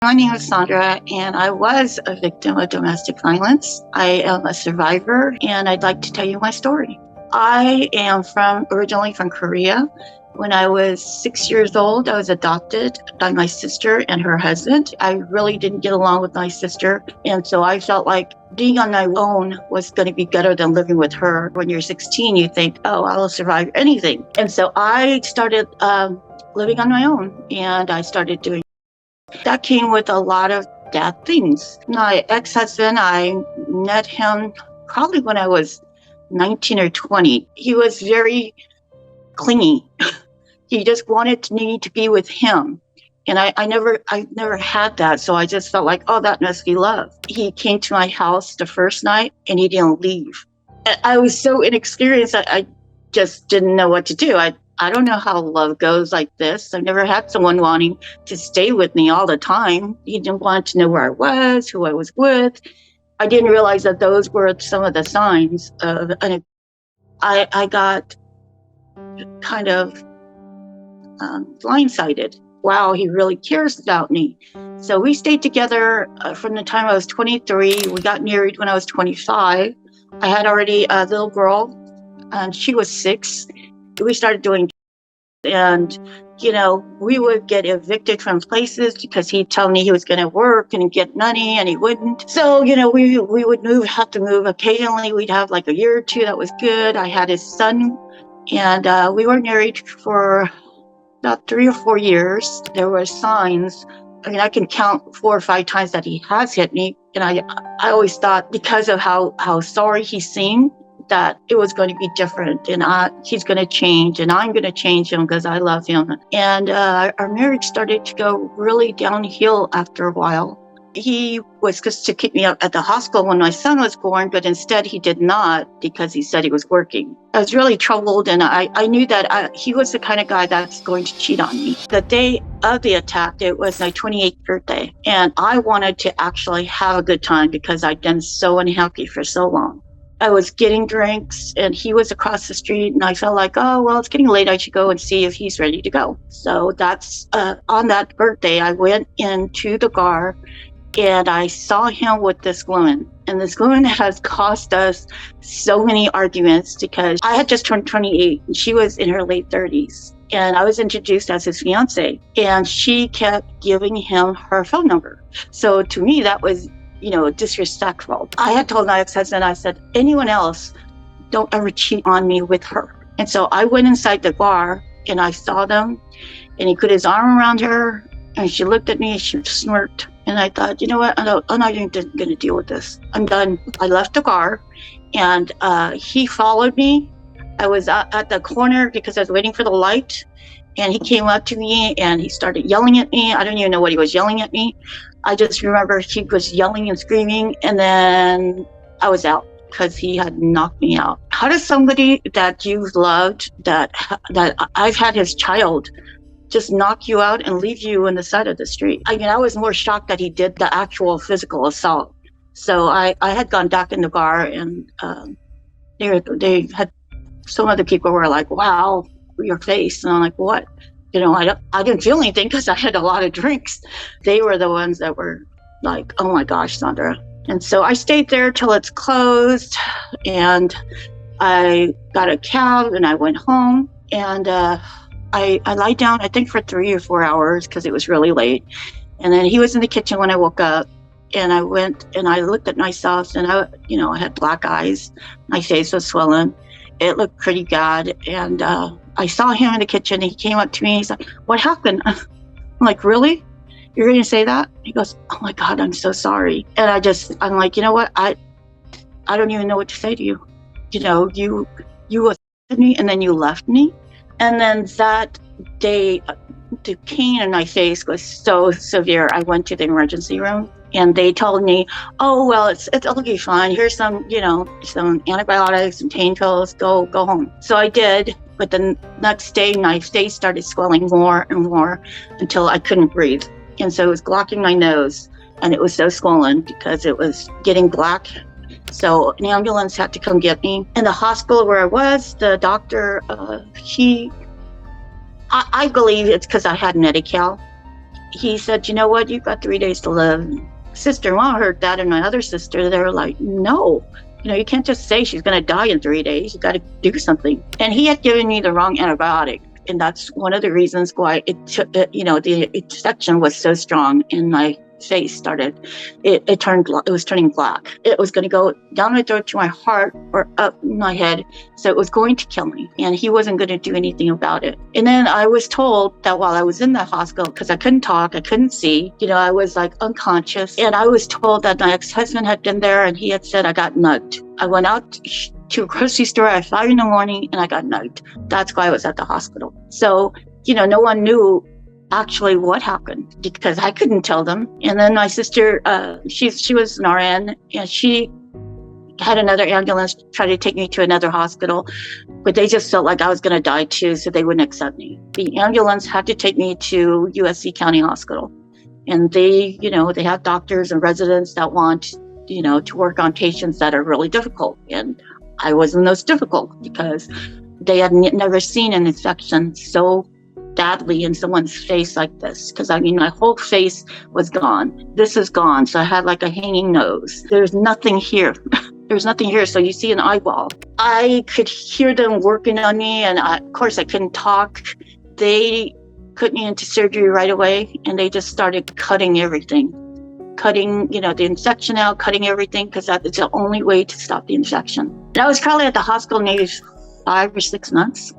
My name is Saundra, and I was a victim of domestic violence. I am a survivor, and I'd like to tell you my story. I am originally from Korea. When I was 6 years old, I was adopted by my sister and her husband. I really didn't get along with my sister, and so I felt like being on my own was going to be better than living with her. When you're 16, you think, oh, I'll survive anything. And so I started living on my own, and I started doing that came with a lot of bad things. My ex-husband, I met him probably when I was 19 or 20. He was very clingy. He just wanted me to be with him. And I never had that. So I just felt like, oh, that must be love. He came to my house the first night and he didn't leave. I was so inexperienced. I just didn't know what to do. I don't know how love goes like this. I've never had someone wanting to stay with me all the time. He didn't want to know where I was, who I was with. I didn't realize that those were some of the signs of, and I got kind of blindsided. Wow, he really cares about me. So we stayed together from the time I was 23. We got married when I was 25. I had already a little girl, and she was 6. We started doing, and we would get evicted from places because he'd tell me he was going to work and get money, and he wouldn't. So we would have to move occasionally. We'd have like a year or two that was good. I had his son, and we were married for about 3 or 4 years. There were signs. I can count 4 or 5 times that he has hit me, and I always thought, because of how sorry he seemed, that it was going to be different, and he's going to change, and I'm going to change him because I love him. And our marriage started to go really downhill after a while. He was supposed to keep me up at the hospital when my son was born, but instead he did not, because he said he was working. I was really troubled, and I knew that he was the kind of guy that's going to cheat on me. The day of the attack, it was my 28th birthday, and I wanted to actually have a good time because I'd been so unhappy for so long. I was getting drinks, and he was across the street, and I felt like, oh, well, it's getting late. I should go and see if he's ready to go. So that's on that birthday, I went into the bar, and I saw him with this woman. And this woman has caused us so many arguments because I had just turned 28, and she was in her late 30s. And I was introduced as his fiance, and she kept giving him her phone number. So to me, that was disrespectful. I had told my ex-husband, I said, anyone else, don't ever cheat on me with her. And so I went inside the bar, and I saw them, and he put his arm around her, and she looked at me, and she smirked. And I thought, you know what, I'm not even going to deal with this. I'm done. I left the bar, and he followed me. I was at the corner because I was waiting for the light, and he came up to me, and he started yelling at me. I don't even know what he was yelling at me. I just remember he was yelling and screaming, and then I was out because he had knocked me out. How does somebody that you've loved, that I've had his child, just knock you out and leave you on the side of the street? I was more shocked that he did the actual physical assault. So I had gone back in the bar, and they had, some of the people were like, wow, your face. And I'm like, what? I didn't feel anything because I had a lot of drinks. They were the ones that were like, oh my gosh, Saundra. And so I stayed there till it's closed, and I got a cab and I went home, and I lied down, I think, for 3 or 4 hours because it was really late. And then he was in the kitchen when I woke up, and I went and I looked at myself, and I had black eyes. My face was swollen. It looked pretty bad. And I saw him in the kitchen, and he came up to me. He's like, what happened? I'm like, really? You're going to say that? He goes, oh my God, I'm so sorry. And I'm like, you know what? I don't even know what to say to you. You assaulted me, and then you left me. And then that day, the pain in my face was so severe. I went to the emergency room, and they told me, oh, well, it'll be fine. Here's some antibiotics and pain pills. Go home. So I did. But the next day, my face started swelling more and more until I couldn't breathe. And so it was blocking my nose, and it was so swollen because it was getting black. So an ambulance had to come get me. In the hospital where I was, the doctor, I believe it's because I had Medi-Cal. he said, you know what, you've got 3 days to live. Sister-in-law heard that, and my other sister, they were like, no, you can't just say she's going to die in 3 days. You got to do something. And he had given me the wrong antibiotic. And that's one of the reasons why the infection was so strong in my face started. It was turning black. It was going to go down my throat to my heart or up my head. So it was going to kill me. And he wasn't going to do anything about it. And then I was told that while I was in the hospital, because I couldn't talk, I couldn't see, I was like unconscious. And I was told that my ex-husband had been there and he had said I got nugged. I went out to a grocery store at 5 a.m. and I got nugged. That's why I was at the hospital. So, no one knew actually what happened because I couldn't tell them. And then my sister, she was an RN, and she had another ambulance try to take me to another hospital, but they just felt like I was going to die too, so they wouldn't accept me. The ambulance had to take me to USC County Hospital, and they have doctors and residents that want, to work on patients that are really difficult, and I wasn't those difficult because they had never seen an infection so badly in someone's face like this. Because my whole face was gone. This is gone. So I had like a hanging nose. There's nothing here. There's nothing here. So you see an eyeball. I could hear them working on me. And of course I couldn't talk. They put me into surgery right away. And they just started cutting everything. Cutting, the infection out, cutting everything, because that's the only way to stop the infection. And I was probably at the hospital maybe 5 or 6 months.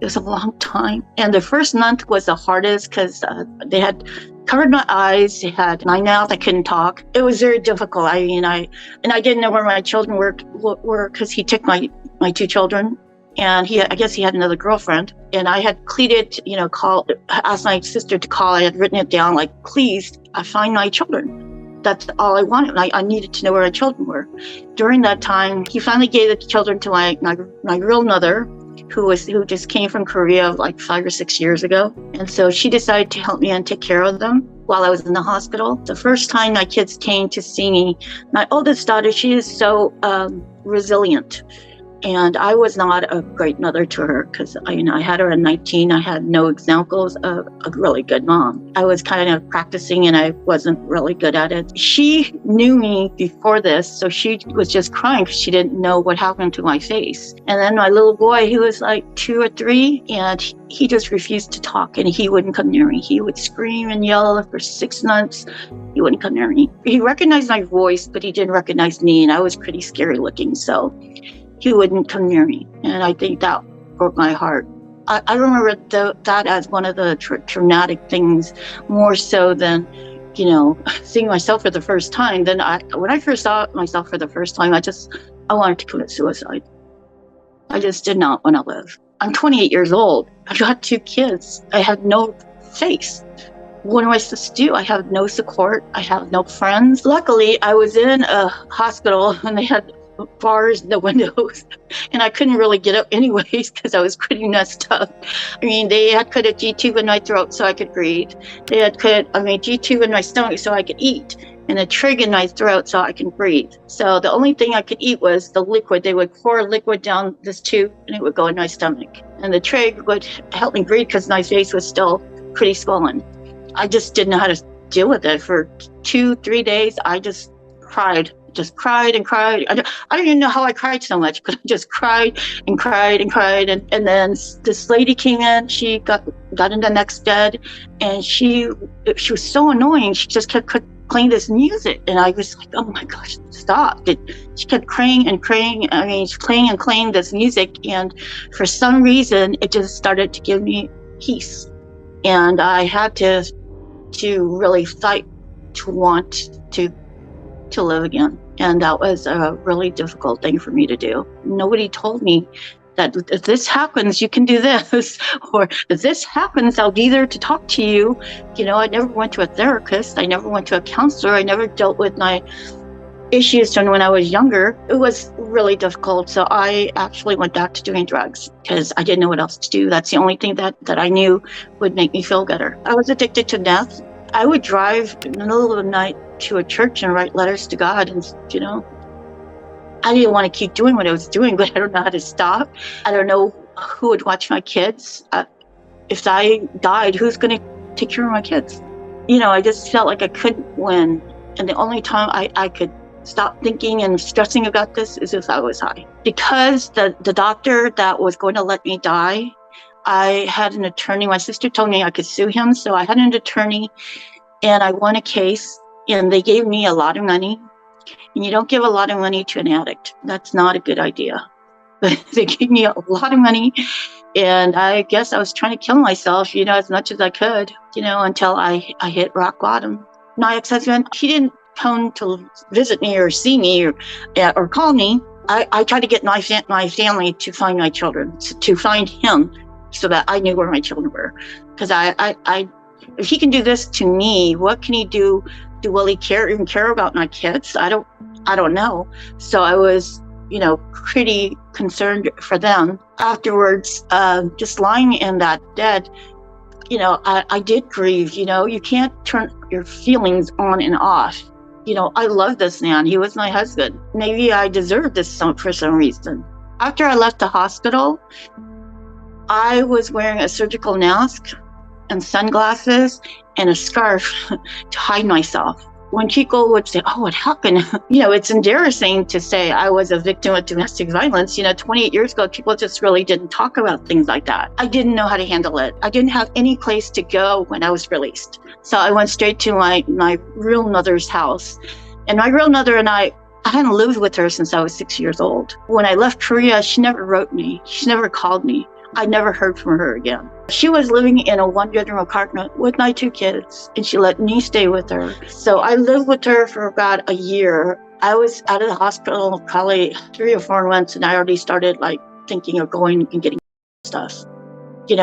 It was a long time. And the first month was the hardest because they had covered my eyes. They had my mouth. I couldn't talk. It was very difficult. I didn't know where my children were because he took my 2 children. And I guess he had another girlfriend. And I had pleaded, asked my sister to call. I had written it down like, please, find my children. That's all I wanted. I needed to know where my children were. During that time, he finally gave the children to my real mother, who just came from Korea like 5 or 6 years ago. And so she decided to help me and take care of them while I was in the hospital. The first time my kids came to see me, my oldest daughter, she is so resilient. And I was not a great mother to her because, I had her at 19. I had no examples of a really good mom. I was kind of practicing and I wasn't really good at it. She knew me before this, so she was just crying because she didn't know what happened to my face. And then my little boy, he was like 2 or 3, and he just refused to talk and he wouldn't come near me. He would scream and yell for 6 months. He wouldn't come near me. He recognized my voice, but he didn't recognize me, and I was pretty scary looking, so he wouldn't come near me. And I think that broke my heart. I remember that as one of the traumatic things, more so than, seeing myself for the first time. Then when I first saw myself for the first time, I wanted to commit suicide. I just did not want to live. I'm 28 years old. I've got 2 kids. I have no face. What am I supposed to do? I have no support. I have no friends. Luckily, I was in a hospital and they had bars in the windows, and I couldn't really get up anyways because I was pretty messed up. They had put a G-tube in my throat so I could breathe. They had put a G-tube in my stomach so I could eat, and a trig in my throat so I could breathe. So the only thing I could eat was the liquid. They would pour liquid down this tube and it would go in my stomach. And the trig would help me breathe because my face was still pretty swollen. I just didn't know how to deal with it. For 2-3 days, I just cried and cried. I don't even know how I cried so much, but I just cried and cried and cried. And then this lady came in. She got in the next bed, and she was so annoying. She just kept playing this music, and I was like, oh my gosh, stop. She kept praying and praying. She's playing and playing this music, and for some reason, it just started to give me peace. And I had to really fight to want to live again. And that was a really difficult thing for me to do. Nobody told me that if this happens, you can do this, or if this happens, I'll be there to talk to you. I never went to a therapist. I never went to a counselor. I never dealt with my issues from when I was younger. It was really difficult. So I actually went back to doing drugs because I didn't know what else to do. That's the only thing that I knew would make me feel better. I was addicted to meth. I would drive in the middle of the night to a church and write letters to God. And, I didn't want to keep doing what I was doing, but I don't know how to stop. I don't know who would watch my kids. If I died, who's going to take care of my kids? I just felt like I couldn't win. And the only time I could stop thinking and stressing about this is if I was high. Because the doctor that was going to let me die, I had an attorney. My sister told me I could sue him. So I had an attorney and I won a case and they gave me a lot of money. And you don't give a lot of money to an addict. That's not a good idea. But they gave me a lot of money. And I guess I was trying to kill myself, as much as I could, until I hit rock bottom. My ex-husband, he didn't come to visit me or see me or call me. I tried to get my family to find my children, to find him so that I knew where my children were. Because if he can do this to me, what can he do? Will he even care about my kids? I don't know. So I was, pretty concerned for them. Afterwards, just lying in that bed, I did grieve. You can't turn your feelings on and off. I love this man. He was my husband. Maybe I deserved this for some reason. After I left the hospital, I was wearing a surgical mask and sunglasses and a scarf to hide myself. When people would say, oh, what happened? It's embarrassing to say I was a victim of domestic violence. 28 years ago, people just really didn't talk about things like that. I didn't know how to handle it. I didn't have any place to go when I was released. So I went straight to my real mother's house. And my real mother and I hadn't lived with her since I was 6 years old. When I left Korea, she never wrote me. She never called me. I never heard from her again. She was living in a one-bedroom apartment with my 2 kids, and she let me stay with her. So I lived with her for about a year. I was out of the hospital probably 3 or 4 months, and I already started thinking of going and getting stuff. And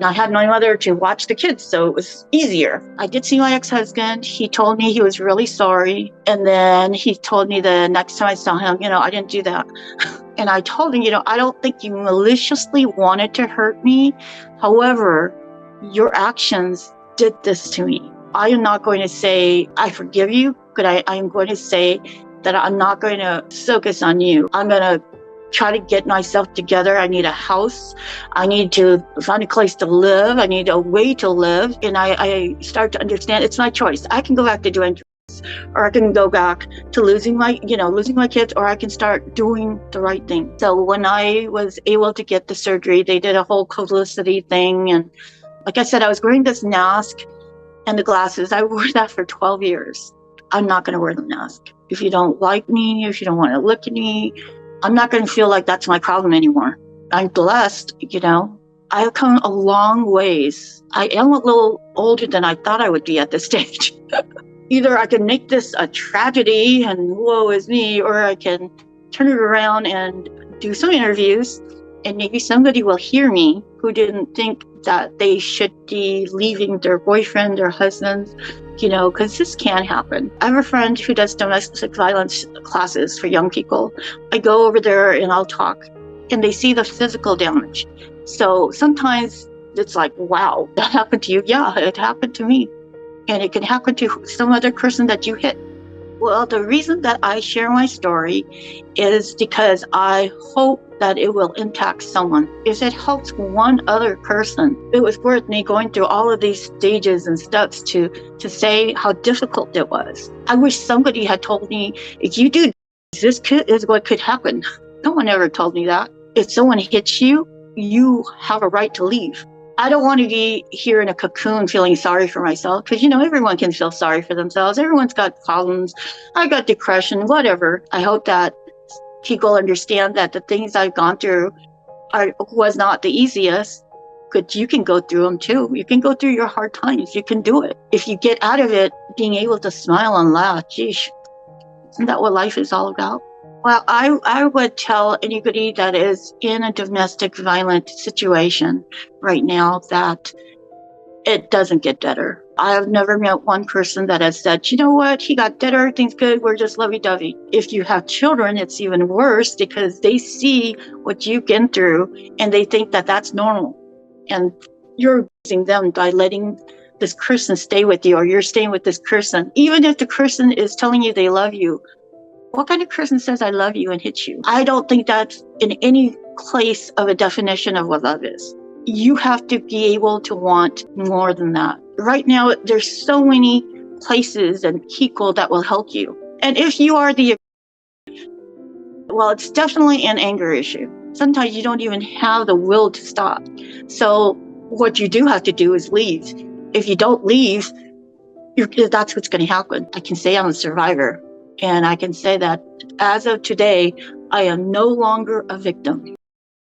I had my mother to watch the kids, so it was easier. I did see my ex-husband. He told me he was really sorry. And then he told me the next time I saw him, I didn't do that. And I told him, I don't think you maliciously wanted to hurt me. However, your actions did this to me. I am not going to say I forgive you, but I am going to say that I'm not going to focus on you. I'm going to try to get myself together. I need a house. I need to find a place to live. I need a way to live. And I start to understand it's my choice. I can go back to doing drugs, or I can go back to losing my kids, or I can start doing the right thing. So when I was able to get the surgery, they did a whole publicity thing. And like I said, I was wearing this mask and the glasses. I wore that for 12 years. I'm not going to wear the mask. If you don't like me, if you don't want to look at me, I'm not going to feel like that's my problem anymore. I'm blessed, I've come a long ways. I am a little older than I thought I would be at this stage. Either I can make this a tragedy and woe is me, or I can turn it around and do some interviews and maybe somebody will hear me who didn't think that they should be leaving their boyfriend or husband, because this can happen. I have a friend who does domestic violence classes for young people. I go over there and I'll talk, and they see the physical damage. So sometimes it's like, wow, that happened to you? Yeah, it happened to me. And it can happen to some other person that you hit. Well, the reason that I share my story is because I hope that it will impact someone. If it helps one other person, it was worth me going through all of these stages and steps to say how difficult it was. I wish somebody had told me, if you do this is what could happen. No one ever told me that. If someone hits you, you have a right to leave. I don't want to be here in a cocoon feeling sorry for myself, because, everyone can feel sorry for themselves. Everyone's got problems. I got depression, whatever. I hope that people understand that the things I've gone through was not the easiest, but you can go through them too. You can go through your hard times. You can do it. If you get out of it, being able to smile and laugh, geez, isn't that what life is all about? Well, I would tell anybody that is in a domestic violent situation right now that it doesn't get better. I have never met one person that has said, you know what, he got better, everything's good, we're just lovey-dovey. If you have children, it's even worse because they see what you've been through and they think that that's normal. And you're abusing them by letting this person stay with you, or you're staying with this person. Even if the person is telling you they love you, what kind of person says I love you and hits you? I don't think that's in any place of a definition of what love is. you have to be able to want more than that. Right now, there's so many places and people that will help you. And if you are well, it's definitely an anger issue. Sometimes you don't even have the will to stop. So what you do have to do is leave. If you don't leave, that's what's going to happen. I can say I'm a survivor, and I can say that as of today, I am no longer a victim.